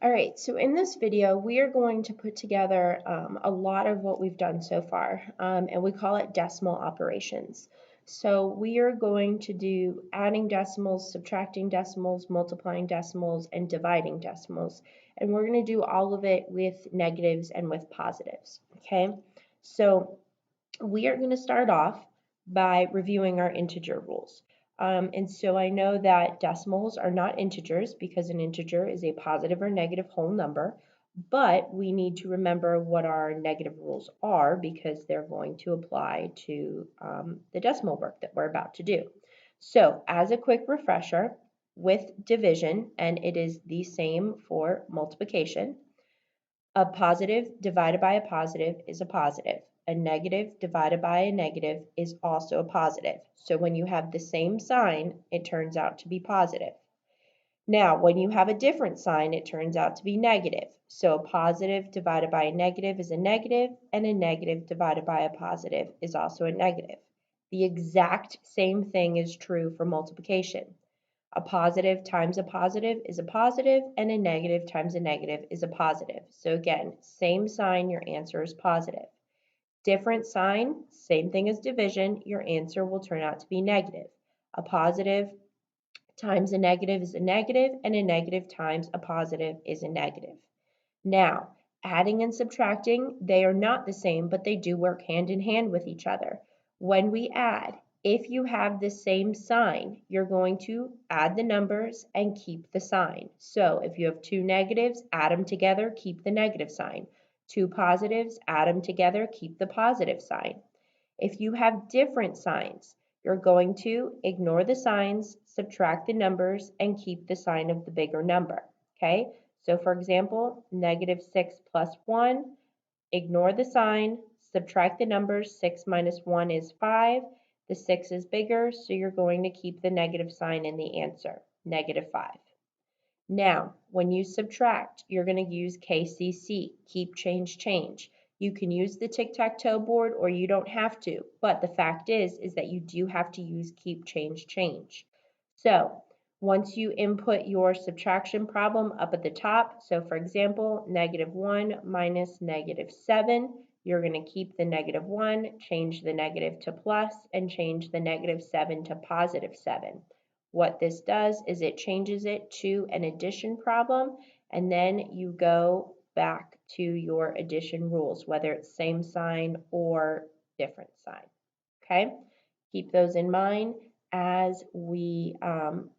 All right, so in this video, we are going to put together a lot of what we've done so far, and we call it decimal operations. So we are going to do adding decimals, subtracting decimals, multiplying decimals, and dividing decimals. And we're going to do all of it with negatives and with positives, okay? So we are going to start off by reviewing our integer rules. And so I know that decimals are not integers because an integer is a positive or negative whole number, but we need to remember what our negative rules are because they're going to apply to the decimal work that we're about to do. So as a quick refresher, with division, and it is the same for multiplication, a positive divided by a positive is a positive. A negative divided by a negative is also a positive. So when you have the same sign, it turns out to be positive. Now, when you have a different sign, it turns out to be negative. So a positive divided by a negative is a negative, and a negative divided by a positive is also a negative. The exact same thing is true for multiplication. A positive times a positive is a positive, and a negative times a negative is a positive. So again, same sign, your answer is positive. Different sign, same thing as division, your answer will turn out to be negative. A positive times a negative is a negative, and a negative times a positive is a negative. Now, adding and subtracting, they are not the same, but they do work hand in hand with each other. When we add, if you have the same sign, you're going to add the numbers and keep the sign. So if you have two negatives, add them together, keep the negative sign. Two positives, add them together, keep the positive sign. If you have different signs, you're going to ignore the signs, subtract the numbers, and keep the sign of the bigger number, okay? So for example, -6 plus 1, ignore the sign, subtract the numbers, 6 minus 1 is 5. The 6 is bigger, so you're going to keep the negative sign in the answer, -5. Now, when you subtract, you're going to use KCC, keep, change, change. You can use the tic-tac-toe board or you don't have to, but the fact is that you do have to use keep, change, change. So once you input your subtraction problem up at the top, so for example, -1 minus -7, you're going to keep the -1, change the negative to plus, and change the -7 to +7. What this does is it changes it to an addition problem, and then you go back to your addition rules, whether it's same sign or different sign. Okay? Keep those in mind as we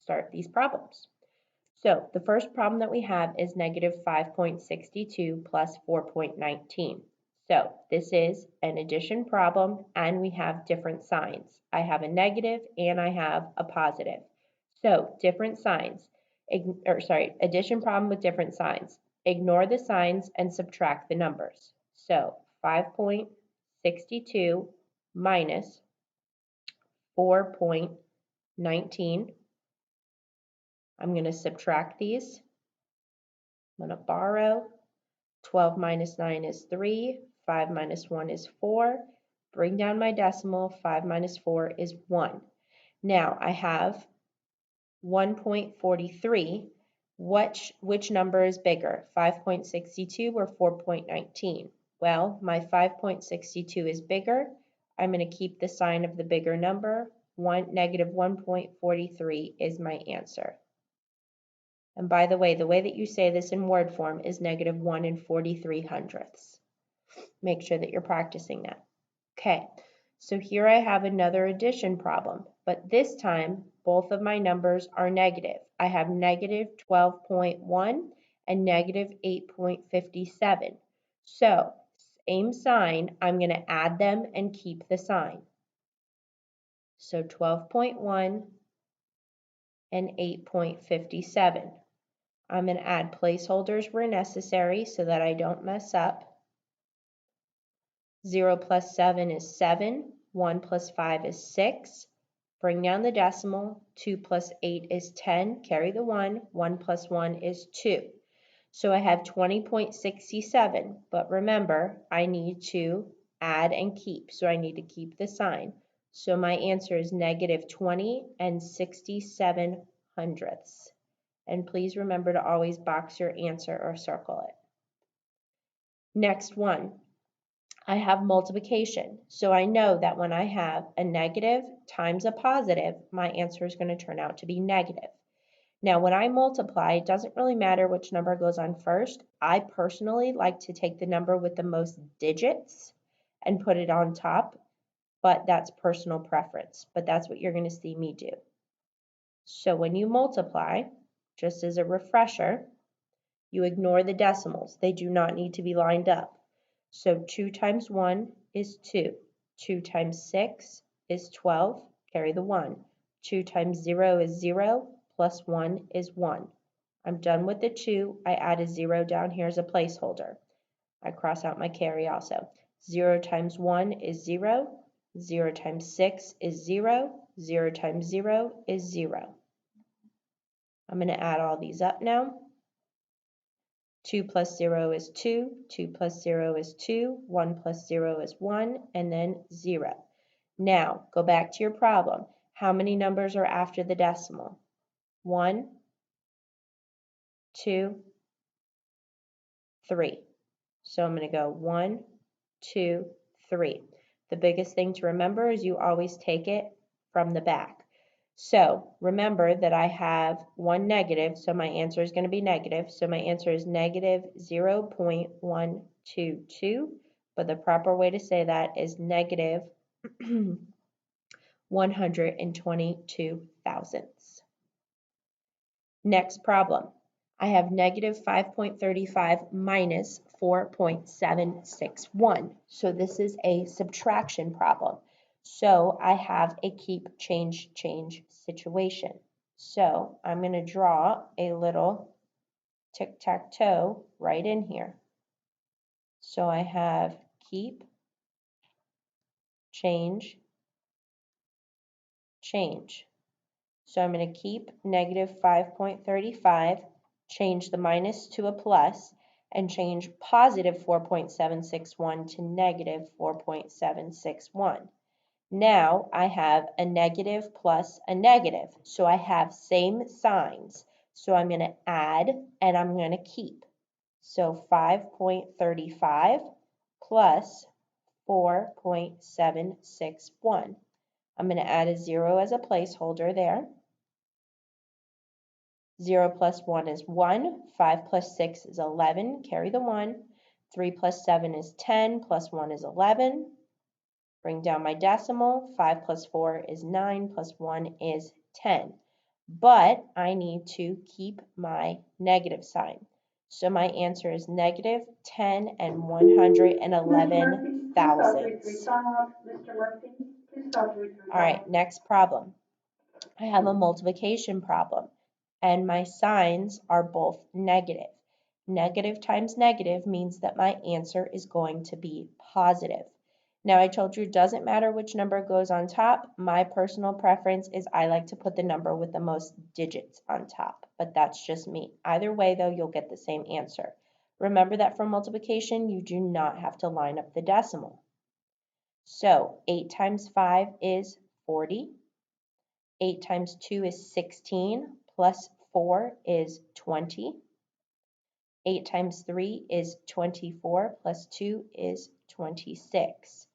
start these problems. So the first problem that we have is -5.62 plus 4.19. So this is an addition problem, and we have different signs. I have a negative and I have a positive. So different signs, addition problem with different signs. Ignore the signs and subtract the numbers. So 5.62 minus 4.19. I'm going to subtract these. I'm going to borrow. 12 minus 9 is 3. 5 minus 1 is 4. Bring down my decimal. 5 minus 4 is 1. Now I have 1.43. Which number is bigger, 5.62 or 4.19? Well, my 5.62 is bigger. I'm going to keep the sign of the bigger number. -1.43 is my answer. And by the way that you say this in word form is -1 43/100. Make sure that you're practicing that. Okay, so here I have another addition problem, but this time both of my numbers are negative. I have -12.1 and -8.57. So same sign, I'm going to add them and keep the sign. So 12.1 and 8.57. I'm going to add placeholders where necessary so that I don't mess up. 0 plus 7 is 7. 1 plus 5 is 6. Bring down the decimal. 2 plus 8 is 10. Carry the 1. 1 plus 1 is 2. So I have 20.67. But remember, I need to add and keep. So I need to keep the sign. So my answer is -20 and 67/100. And please remember to always box your answer or circle it. Next one, I have multiplication. So I know that when I have a negative times a positive, my answer is going to turn out to be negative. Now, when I multiply, it doesn't really matter which number goes on first. I personally like to take the number with the most digits and put it on top, but that's personal preference. But that's what you're going to see me do. So when you multiply, just as a refresher, you ignore the decimals. They do not need to be lined up. So 2 times 1 is 2. 2 times 6 is 12. Carry the 1. 2 times 0 is 0. Plus 1 is 1. I'm done with the 2. I add a 0 down here as a placeholder. I cross out my carry also. 0 times 1 is 0. 0 times 6 is 0. 0 times 0 is 0. I'm going to add all these up now. 2 plus 0 is 2, 2 plus 0 is 2, 1 plus 0 is 1, and then 0. Now, go back to your problem. How many numbers are after the decimal? 1, 2, 3. So I'm going to go 1, 2, 3. The biggest thing to remember is you always take it from the back. So remember that I have one negative, so my answer is going to be negative. So my answer is negative 0.122, but the proper way to say that is negative 122 thousandths. Next problem. I have negative 5.35 minus 4.761. So this is a subtraction problem. So I have a keep, change situation. So I'm going to draw a little tic-tac-toe right in here. So I have keep, change. So I'm going to keep negative 5.35, change the minus to a plus, and change positive 4.761 to negative 4.761. Now I have a negative plus a negative, so I have same signs. So I'm going to add and I'm going to keep. So 5.35 plus 4.761. I'm going to add a 0 as a placeholder there. 0 plus 1 is 1. 5 plus 6 is 11. Carry the 1. 3 plus 7 is 10. Plus 1 is 11. Bring down my decimal. 5 plus 4 is 9. Plus 1 is 10. But I need to keep my negative sign. So my answer is negative 10 and 111 thousandths. All right, next problem. I have a multiplication problem, and my signs are both negative. Negative times negative means that my answer is going to be positive. Now, I told you it doesn't matter which number goes on top. My personal preference is I like to put the number with the most digits on top, but that's just me. Either way, though, you'll get the same answer. Remember that for multiplication, you do not have to line up the decimal. So 8 times 5 is 40. 8 times 2 is 16, plus 4 is 20. 8 times 3 is 24, plus 2 is 26.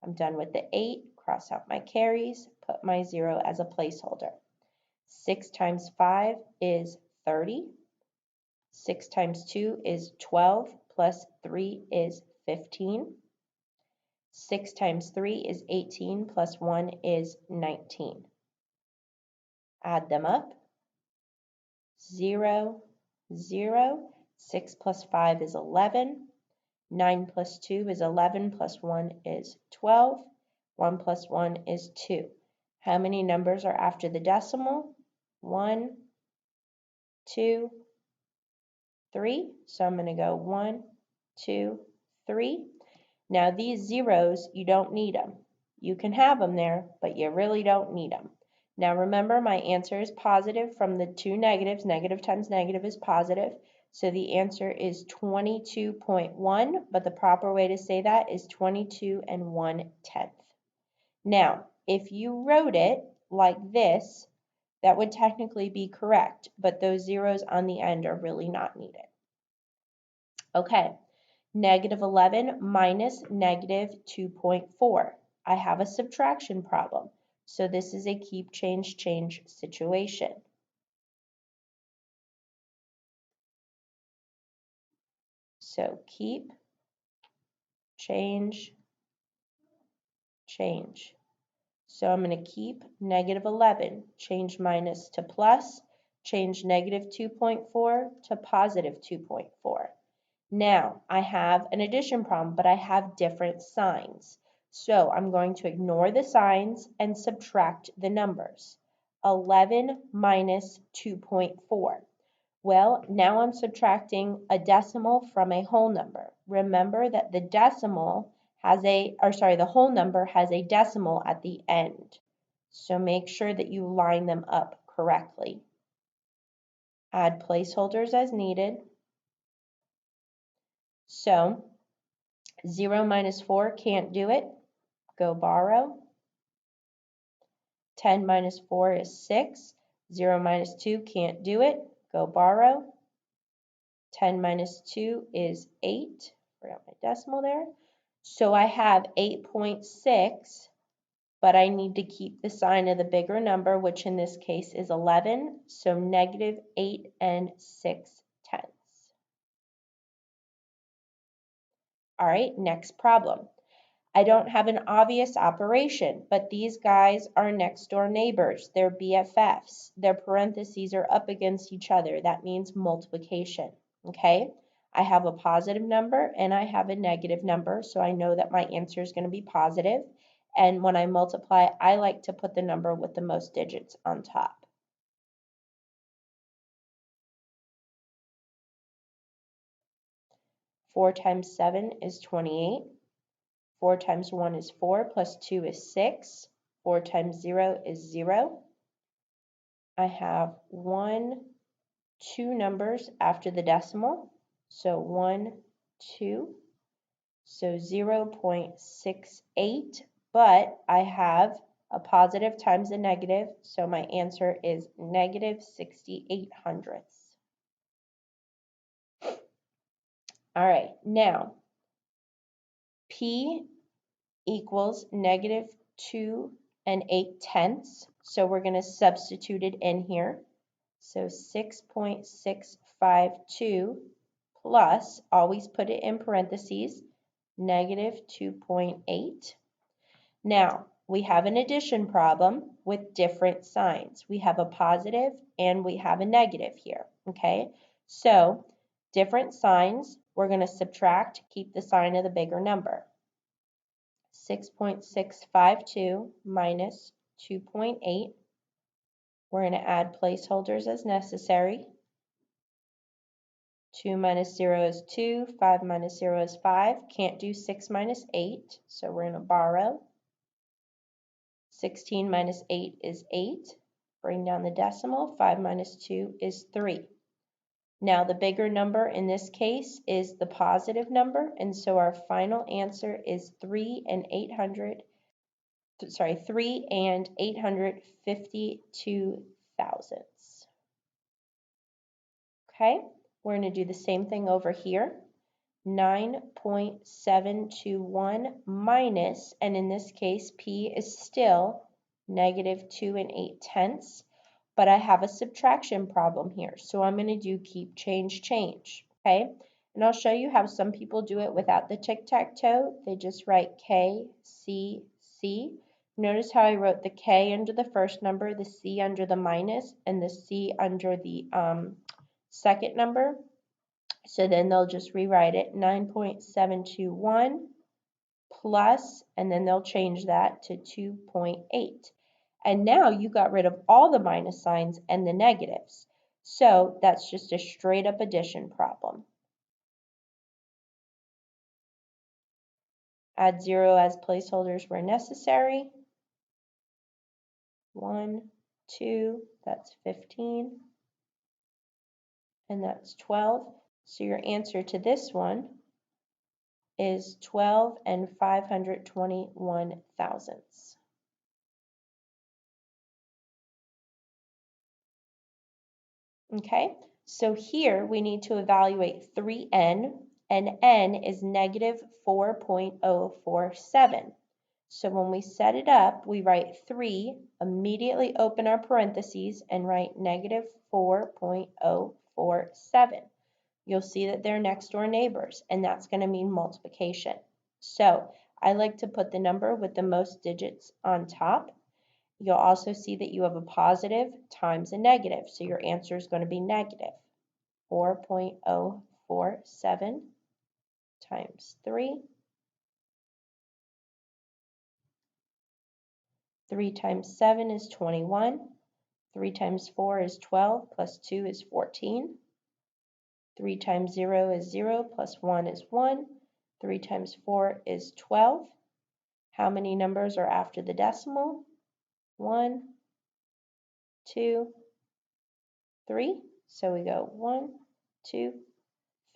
I'm done with the 8, cross out my carries, put my 0 as a placeholder. 6 times 5 is 30. 6 times 2 is 12, plus 3 is 15. 6 times 3 is 18, plus 1 is 19. Add them up. 0, 0. 6 plus 5 is 11. 9 plus 2 is 11, plus 1 is 12. 1 plus 1 is 2. How many numbers are after the decimal? 1, 2, 3. So I'm going to go 1, 2, 3. Now these zeros, you don't need them. You can have them there, but you really don't need them. Now remember, my answer is positive from the two negatives. Negative times negative is positive. So the answer is 22.1, but the proper way to say that is 22 1/10. Now, if you wrote it like this, That would technically be correct, but those zeros on the end are really not needed. Okay, negative 11 minus negative 2.4. I have a subtraction problem, so this is a keep, change, change situation. So keep, change, change. So I'm going to keep negative 11, change minus to plus, change negative 2.4 to positive 2.4. Now, I have an addition problem, but I have different signs. So I'm going to ignore the signs and subtract the numbers. 11 minus 2.4. Well, now I'm subtracting a decimal from a whole number. Remember that the whole number has a decimal at the end. So make sure that you line them up correctly. Add placeholders as needed. So 0 minus 4 can't do it. Go borrow. 10 minus 4 is 6. 0 minus 2 can't do it. Go borrow. 10 minus 2 is 8. Forgot my decimal there. So I have 8.6, but I need to keep the sign of the bigger number, which in this case is 11. So negative 8 and 6 tenths. All right, next problem. I don't have an obvious operation, but these guys are next door neighbors. They're BFFs. Their parentheses are up against each other. That means multiplication, okay? I have a positive number and I have a negative number, so I know that my answer is going to be positive. And when I multiply, I like to put the number with the most digits on top. Four times 7 is 28. 4 times 1 is 4, plus 2 is 6. 4 times 0 is 0. I have 2 numbers after the decimal. So 1, 2. So 0.68, but I have a positive times a negative, so my answer is negative 68 hundredths. All right, now P equals negative 2 and 8 tenths, so we're going to substitute it in here. So 6.652 plus, always put it in parentheses, negative 2.8. Now, we have an addition problem with different signs. We have a positive and we have a negative here, okay? So, different signs, we're going to subtract, keep the sign of the bigger number. 6.652 minus 2.8. We're going to add placeholders as necessary. 2 minus 0 is 2, 5 minus 0 is 5. Can't do 6 minus 8, so we're going to borrow. 16 minus 8 is 8. Bring down the decimal. 5 minus 2 is 3. Now the bigger number in this case is the positive number, and so our final answer is 3 and 852 thousandths. Okay, we're going to do the same thing over here. 9.721 minus, and in this case, P is still negative 2 and 8 tenths, but I have a subtraction problem here, so I'm going to do keep, change, change, okay? And I'll show you how some people do it without the tic-tac-toe. They just write K, C, C. Notice how I wrote the K under the first number, the C under the minus, and the C under the second number. So then they'll just rewrite it 9.721 plus, and then they'll change that to 2.8. And now you got rid of all the minus signs and the negatives. So that's just a straight up addition problem. Add 0 as placeholders where necessary. 1, 2, that's 15. And that's 12. So your answer to this one is 12 and 521 thousandths. Okay, so here we need to evaluate 3n, and n is negative 4.047. So when we set it up, we write 3, immediately open our parentheses, and write negative 4.047. You'll see that they're next door neighbors, and that's going to mean multiplication. So I like to put the number with the most digits on top. You'll also see that you have a positive times a negative, so your answer is going to be negative 4.047 times 3. 3 times 7 is 21. 3 times 4 is 12, plus 2 is 14. 3 times 0 is 0, plus 1 is 1. 3 times 4 is 12. How many numbers are after the decimal? 1, 2, 3. So we go 1, 2,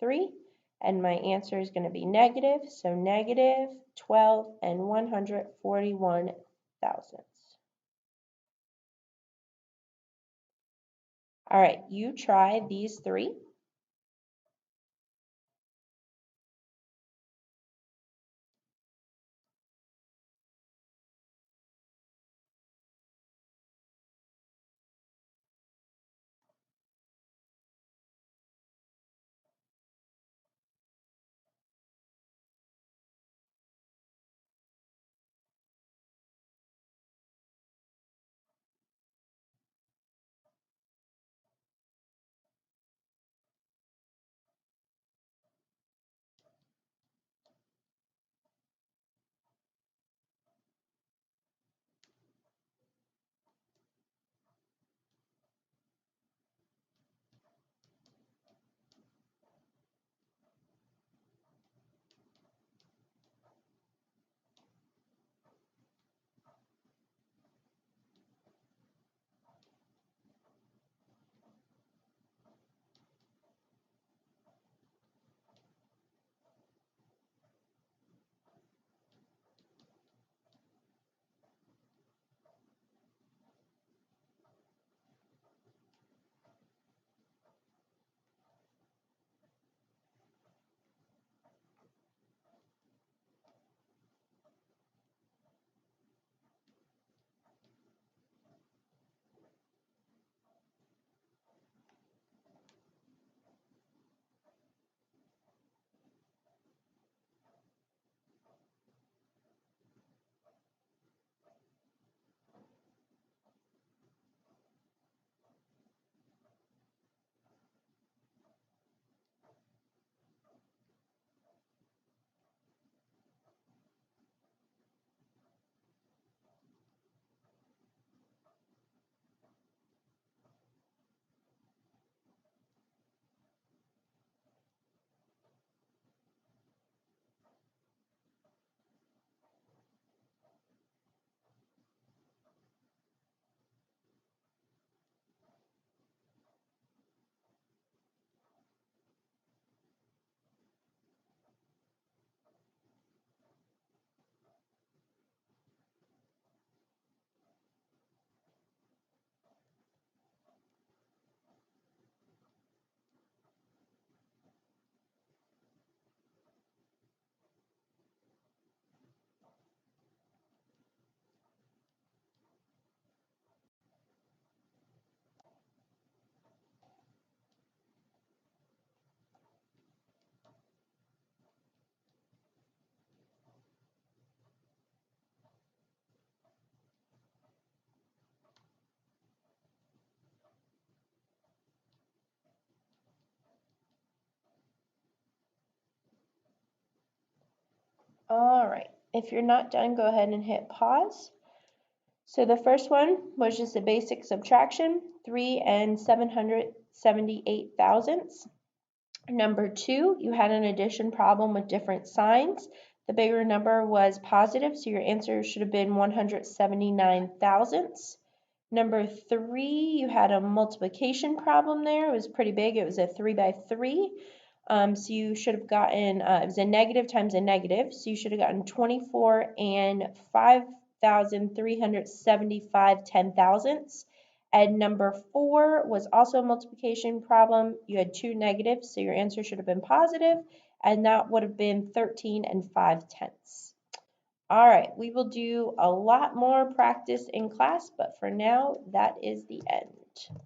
3. And my answer is going to be negative. So negative 12 and 141 thousandths. All right, you try these three. All right, if you're not done, go ahead and hit pause. So the first one was just a basic subtraction, 3 and 778 thousandths. Number 2, you had an addition problem with different signs. The bigger number was positive, so your answer should have been 179 thousandths. Number 3, you had a multiplication problem there. It was pretty big. It was a 3 by 3. So you should have gotten, it was a negative times a negative, so you should have gotten 24 and 5,375 ten thousandths. And number 4 was also a multiplication problem. You had 2 negatives, so your answer should have been positive, and that would have been 13 and 5/10. All right, we will do a lot more practice in class, but for now, that is the end.